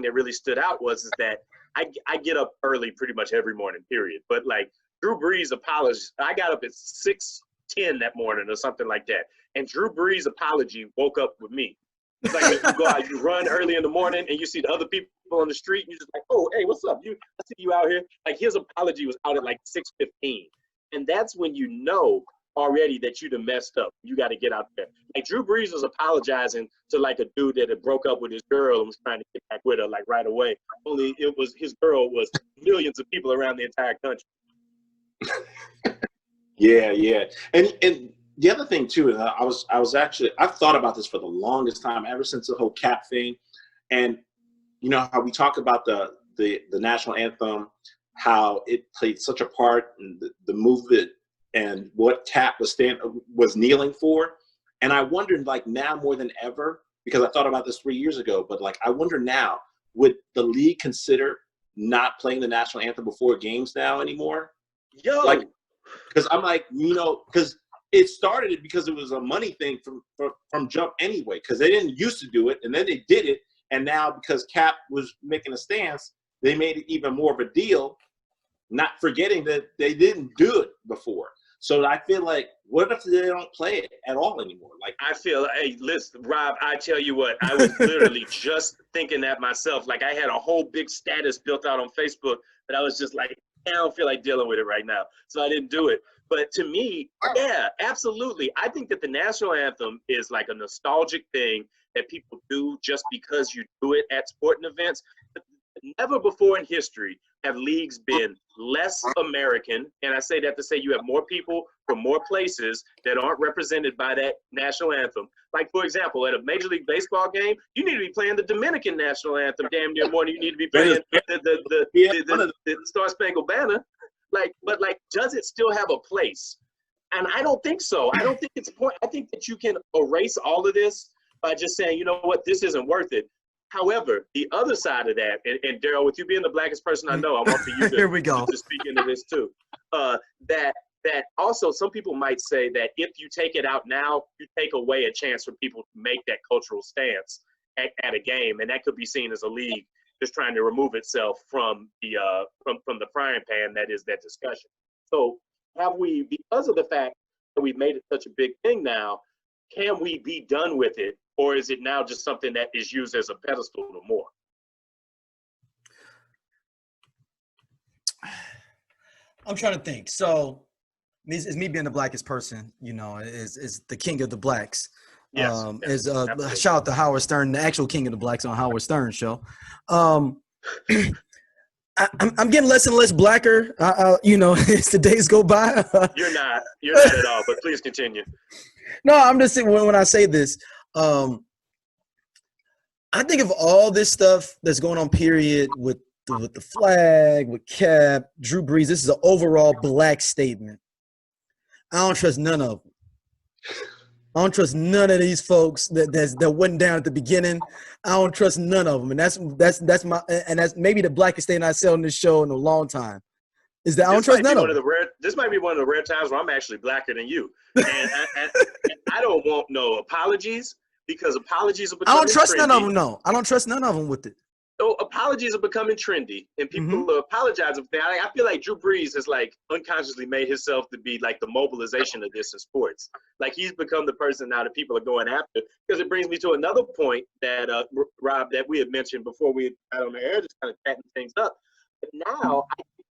thing that really stood out is that I get up early pretty much every morning, period. But like Drew Brees apologized. I got up at 6:10 that morning or something like that. And Drew Brees' apology woke up with me. It's like when you go out, you run early in the morning and you see the other people on the street, and you're just like, oh, hey, what's up? I see you out here. Like his apology was out at like 6:15. And that's when you know already that you'd have messed up. You got to get out there. Like Drew Brees was apologizing to like a dude that had broke up with his girl and was trying to get back with her like right away. Only it was his girl was millions of people around the entire country. Yeah. And the other thing too is I've thought about this for the longest time, ever since the whole Cap thing. And you know how we talk about the national anthem, how it played such a part in the movement and what Cap was kneeling for. And I wondered, like, now more than ever, because I thought about this 3 years ago, but like I wonder now, would the league consider not playing the national anthem before games now anymore? Yo, like, because I'm like, you know, because it started because it was a money thing from jump anyway, because they didn't used to do it, and then they did it, and now because Cap was making a stance, they made it even more of a deal, not forgetting that they didn't do it before. So I feel like, what if they don't play it at all anymore? Like, I feel, hey, listen, Rob, I tell you what, I was literally just thinking that myself. Like I had a whole big status built out on Facebook, but I was just like, I don't feel like dealing with it right now. So I didn't do it. But to me, yeah, absolutely. I think that the national anthem is like a nostalgic thing that people do just because you do it at sporting events. Never before in history have leagues been less American. And I say that to say you have more people from more places that aren't represented by that national anthem. Like, for example, at a Major League Baseball game, you need to be playing the Dominican national anthem damn near more than you need to be playing the Star Spangled Banner. Like, but like, does it still have a place? And I don't think so. I don't think it's a point. I think that you can erase all of this by just saying, you know what, this isn't worth it. However, the other side of that, and Daryl, with you being the blackest person I know, I want for you to, Here we go. to speak into this too. That also some people might say that if you take it out now, you take away a chance for people to make that cultural stance at a game, and that could be seen as a league just trying to remove itself from the frying pan that is that discussion. So have we, because of the fact that we've made it such a big thing now, can we be done with it? Or is it now just something that is used as a pedestal no more? I'm trying to think. So it's me being the blackest person, you know, is the king of the blacks. Yes. Shout out to Howard Stern, the actual king of the blacks on Howard Stern show. I'm getting less and less blacker, you know, as the days go by. You're not at all, but please continue. No, I'm just saying when I say this, I think of all this stuff that's going on, period, with the flag, with Cap, Drew Brees, this is an overall black statement. I don't trust none of them. I don't trust none of these folks that went down at the beginning. I don't trust none of them, and that's maybe the blackest thing I said on this show in a long time. Is that I don't trust none of them. This might be one of the rare times where I'm actually blacker than you, and I don't want no apologies because apologies are becoming I don't trust trendy. none of them. No, I don't trust none of them with it. So apologies are becoming trendy, and people are apologizing. I feel like Drew Brees has like unconsciously made himself to be like the mobilization of this in sports. Like he's become the person now that people are going after. Because it brings me to another point that Rob, that we had mentioned before we got on the air, just kind of chatting things up. But now,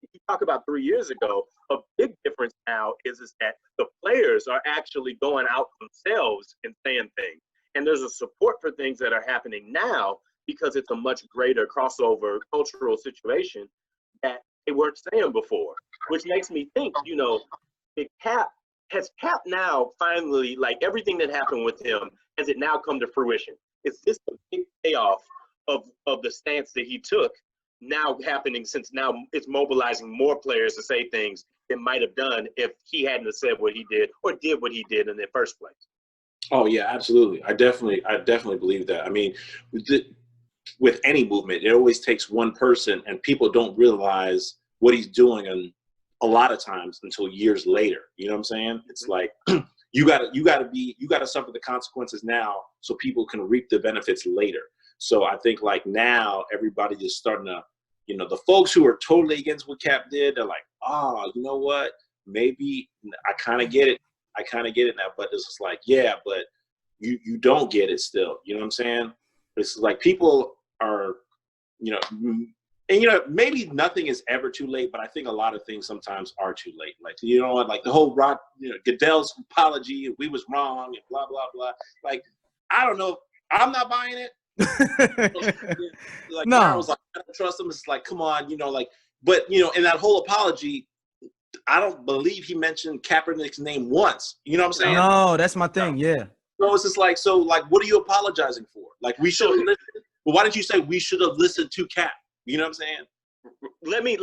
if you talk about 3 years ago, a big difference now is that the players are actually going out themselves and saying things, and there's a support for things that are happening now, because it's a much greater crossover cultural situation that they weren't saying before, which makes me think, you know, has Cap now finally, like everything that happened with him, has it now come to fruition? Is this a big payoff of the stance that he took now happening, since now it's mobilizing more players to say things that might have done if he hadn't have said what he did or did what he did in the first place? Oh yeah, absolutely. I definitely believe that. I mean, with any movement, it always takes one person, and people don't realize what he's doing, and a lot of times until years later. You know what I'm saying? It's like you gotta suffer the consequences now, so people can reap the benefits later. So I think like now everybody is starting to, you know, the folks who are totally against what Cap did, they're like, oh, you know what? Maybe I kind of get it. I kind of get it now. But it's just like, yeah, but you don't get it still. You know what I'm saying? It's like people are, you know, and, you know, maybe nothing is ever too late, but I think a lot of things sometimes are too late. Like, you know what, like the whole Goddell's apology, we was wrong and blah, blah, blah. Like, I don't know. I'm not buying it. Like, No. I was like, I don't trust him. It's like, come on, you know, like, but, you know, in that whole apology, I don't believe he mentioned Kaepernick's name once. You know what I'm saying? No, that's my thing. Yeah. So it's just like, so, like, what are you apologizing for? Like, we should have listened. Well, why didn't you say we should have listened to Cap? You know what I'm saying? Let me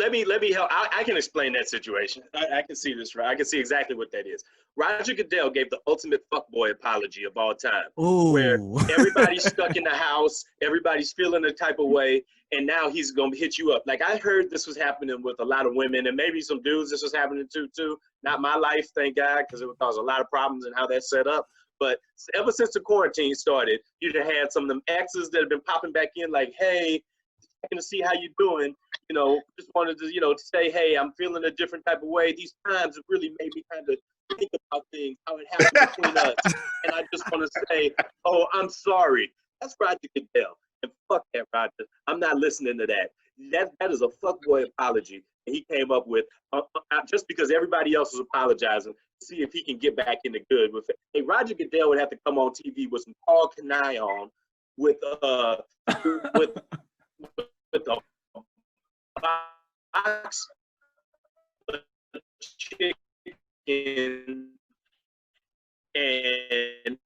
help. I can explain that situation. I can see this, right? I can see exactly what that is. Roger Goodell gave the ultimate fuckboy apology of all time. Ooh. Where everybody's stuck in the house, everybody's feeling a type of way, and now he's going to hit you up. Like, I heard this was happening with a lot of women, and maybe some dudes this was happening to, too. Not my life, thank God, because it would cause a lot of problems and how that's set up. But ever since the quarantine started, you'd have had some of them exes that have been popping back in like, hey, checking to see how you're doing. You know, just wanted to, you know, say, hey, I'm feeling a different type of way. These times have really made me kind of think about things, how it happened between us. And I just want to say, oh, I'm sorry. That's Roger Goodell. And fuck that, Roger. I'm not listening to that. That is a fuckboy apology. And he came up with, just because everybody else was apologizing, see if he can get back into good with it. Hey, Roger Goodell would have to come on TV with some Paul Kanai on, with a box of chicken and an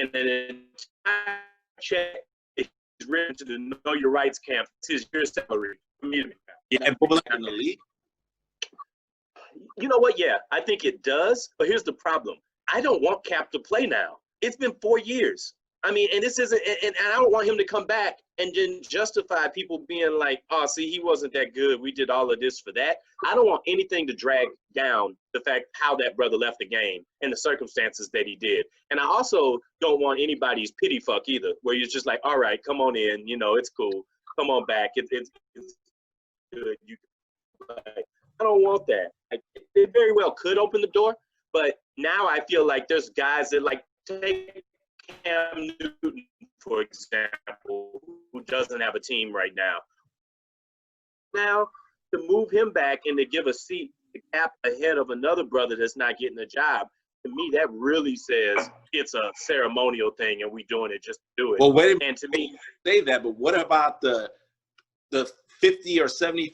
entire check is written to the Know Your Rights camp. It's his year salary. Yeah, and people in the league. You know what? Yeah, I think it does. But here's the problem. I don't want Cap to play now. It's been 4 years. I mean, and this isn't, and I don't want him to come back and then justify people being like, oh, see, he wasn't that good. We did all of this for that. I don't want anything to drag down the fact how that brother left the game and the circumstances that he did. And I also don't want anybody's pity fuck either, where you're just like, all right, come on in. You know, it's cool. Come on back. It's good. I don't want that. It very well could open the door, but now I feel like there's guys that like take Cam Newton, for example, who doesn't have a team right now. Now, to move him back and to give a seat to Cap ahead of another brother that's not getting a job, to me, that really says it's a ceremonial thing and we doing it just to do it. Well, wait a minute. And to me, say that, but what about the 50 or 75